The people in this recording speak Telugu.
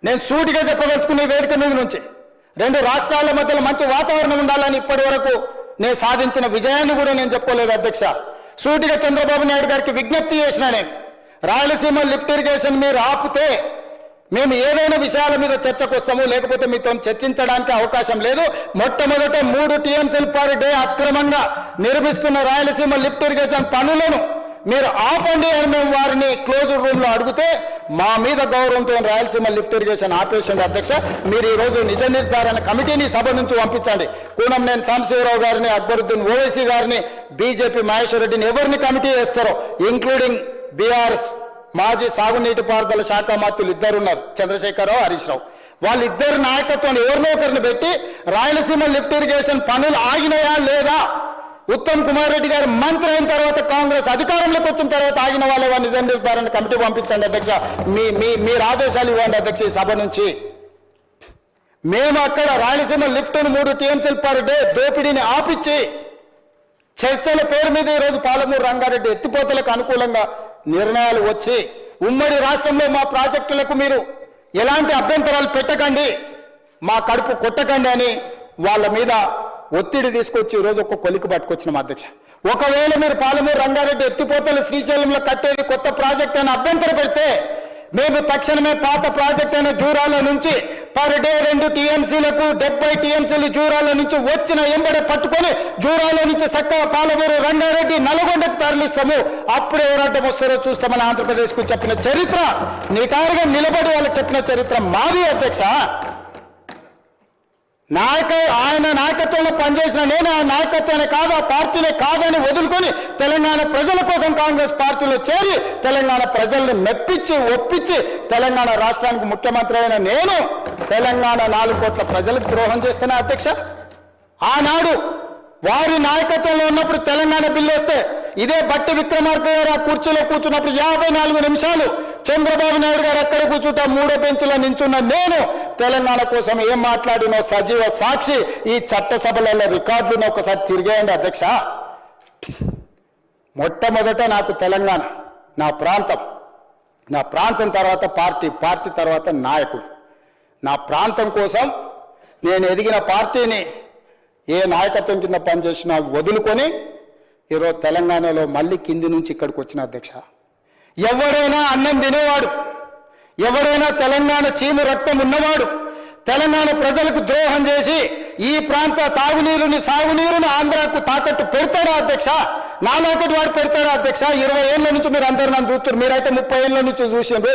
నేను సూటిగా చెప్పదలుచుకున్న ఈ వేదిక మీద నుంచి రెండు రాష్ట్రాల మధ్యలో మంచి వాతావరణం ఉండాలని ఇప్పటి వరకు నేను సాధించిన విజయాన్ని కూడా నేను చెప్పుకోలేదు అధ్యక్ష. సూటిగా చంద్రబాబు నాయుడు గారికి విజ్ఞప్తి చేసిన నేను, రాయలసీమ లిఫ్ట్ ఇరిగేషన్ మీరు ఆపితే మేము ఏదైనా విషయాల మీద చర్చకు వస్తాము, లేకపోతే మీతో చర్చించడానికి అవకాశం లేదు. మొట్టమొదట 3 TMCల పర్ డే అక్రమంగా నిర్మిస్తున్న రాయలసీమ లిఫ్ట్ ఇరిగేషన్ పనులను మీరు ఆపండి అని మేము వారిని క్లోజ్డ్ రూమ్ లో అడిగితే మా మీద గౌరవంతో రాయలసీమ లిఫ్ట్ ఇరిగేషన్ ఆపేషన్ అధ్యక్ష. మీరు ఈ రోజు నిజ నిర్ధారణ కమిటీని సభ నుంచి పంపించండి. కూనంనేని సాంబశివరావు గారిని, అక్బరుద్దీన్ ఓవైసీ గారిని, బీజేపీ మహేశ్వర్ రెడ్డిని ఎవరిని కమిటీ వేస్తారో, ఇంక్లూడింగ్ బీఆర్ఎస్ మాజీ సాగునీటి పారుదల శాఖ మంత్రులు ఇద్దరున్నారు, చంద్రశేఖరరావు, హరీష్ రావు. వాళ్ళిద్దరు నాయకత్వాన్ని ఎవరినో ఒకరిని పెట్టి రాయలసీమ లిఫ్ట్ ఇరిగేషన్ పనులు ఆగినాయా లేదా, ఉత్తమ్ కుమార్ రెడ్డి గారు మంత్రి అయిన తర్వాత కాంగ్రెస్ అధికారంలోకి వచ్చిన తర్వాత ఆగిన వాళ్ళ నిజ నిర్ధారణ కమిటీ పంపించండి అధ్యక్ష. మీరు ఆదేశాలు ఇవ్వండి అధ్యక్ష. ఈ సభ నుంచి మేము అక్కడ రాయలసీమ లిఫ్ట్ను 3 TMCల పర్ డే దోపిడీని ఆపిచ్చి చర్చల పేరు మీద ఈరోజు పాలమూరు రంగారెడ్డి ఎత్తిపోతలకు అనుకూలంగా నిర్ణయాలు వచ్చి ఉమ్మడి రాష్ట్రంలో మా ప్రాజెక్టులకు మీరు ఎలాంటి అభ్యంతరాలు పెట్టకండి, మా కడుపు కొట్టకండి అని వాళ్ళ మీద ఒత్తిడి తీసుకొచ్చి ఈరోజు ఒక కొలికి పట్టుకొచ్చినాం అధ్యక్ష. ఒకవేళ మీరు పాలమూరు రంగారెడ్డి ఎత్తిపోతలు శ్రీశైలంలో కట్టేది కొత్త ప్రాజెక్ట్ అని అభ్యంతరం పెడితే మేము తక్షణమే పాత ప్రాజెక్ట్ అయిన జూరాల నుంచి పర్ డే 2 TMCలకు 70 TMCలు జూరాల నుంచి వచ్చిన ఎంబడే పట్టుకొని జూరాల నుంచి చక్కగా పాలమూరు రంగారెడ్డి నల్గొండకు తరలిస్తాము. అప్పుడు ఎవరంటే వస్తారో చూస్తామని ఆంధ్రప్రదేశ్కు చెప్పిన చరిత్ర, నిటారుగా నిలబడి వాళ్ళకి చెప్పిన చరిత్ర మాది అధ్యక్ష. ఆయన నాయకత్వంలో పనిచేసిన నేను ఆ నాయకత్వాన్ని కాదు, ఆ పార్టీనే కాదని వదులుకొని తెలంగాణ ప్రజల కోసం కాంగ్రెస్ పార్టీలో చేరి తెలంగాణ ప్రజల్ని మెప్పించి ఒప్పించి తెలంగాణ రాష్ట్రానికి ముఖ్యమంత్రి అయిన నేను తెలంగాణ 4 కోట్ల ప్రజలకు ద్రోహం చేస్తున్నా అధ్యక్ష. ఆనాడు వారి నాయకత్వంలో ఉన్నప్పుడు తెలంగాణ బిల్లు వస్తే ఇదే బట్టి విక్రమార్క గారు ఆ కుర్చీలో కూర్చున్నప్పుడు 54 నిమిషాలు చంద్రబాబు నాయుడు గారు అక్కడ కూర్చుంటా 3వ బెంచ్లో నించున్న నేను తెలంగాణ కోసం ఏం మాట్లాడినో సజీవ సాక్షి ఈ చట్టసభలలో రికార్డులను ఒకసారి తిరిగేయండి అధ్యక్ష. మొట్టమొదట నాకు తెలంగాణ నా ప్రాంతం, నా ప్రాంతం తర్వాత పార్టీ, పార్టీ తర్వాత నాయకుడు. నా ప్రాంతం కోసం నేను ఎదిగిన పార్టీని ఏ నాయకత్వం కింద పనిచేసినా వదులుకొని ఈరోజు తెలంగాణలో మళ్ళీ కింది నుంచి ఇక్కడికి వచ్చిన అధ్యక్ష. ఎవరైనా అన్నం తినేవాడు, ఎవరైనా తెలంగాణ చీము రక్తం ఉన్నవాడు తెలంగాణ ప్రజలకు ద్రోహం చేసి ఈ ప్రాంత తాగునీరుని సాగునీరుని ఆంధ్రాకు తాకట్టు పెడతాడా అధ్యక్ష? నాలాకటి వాడు పెడతాడా అధ్యక్ష? 20 ఏళ్ళ నుంచి మీరు అందరూ నన్ను చూస్తున్నారు, మీరైతే 30 ఏళ్ళ నుంచి చూసిండ్రు.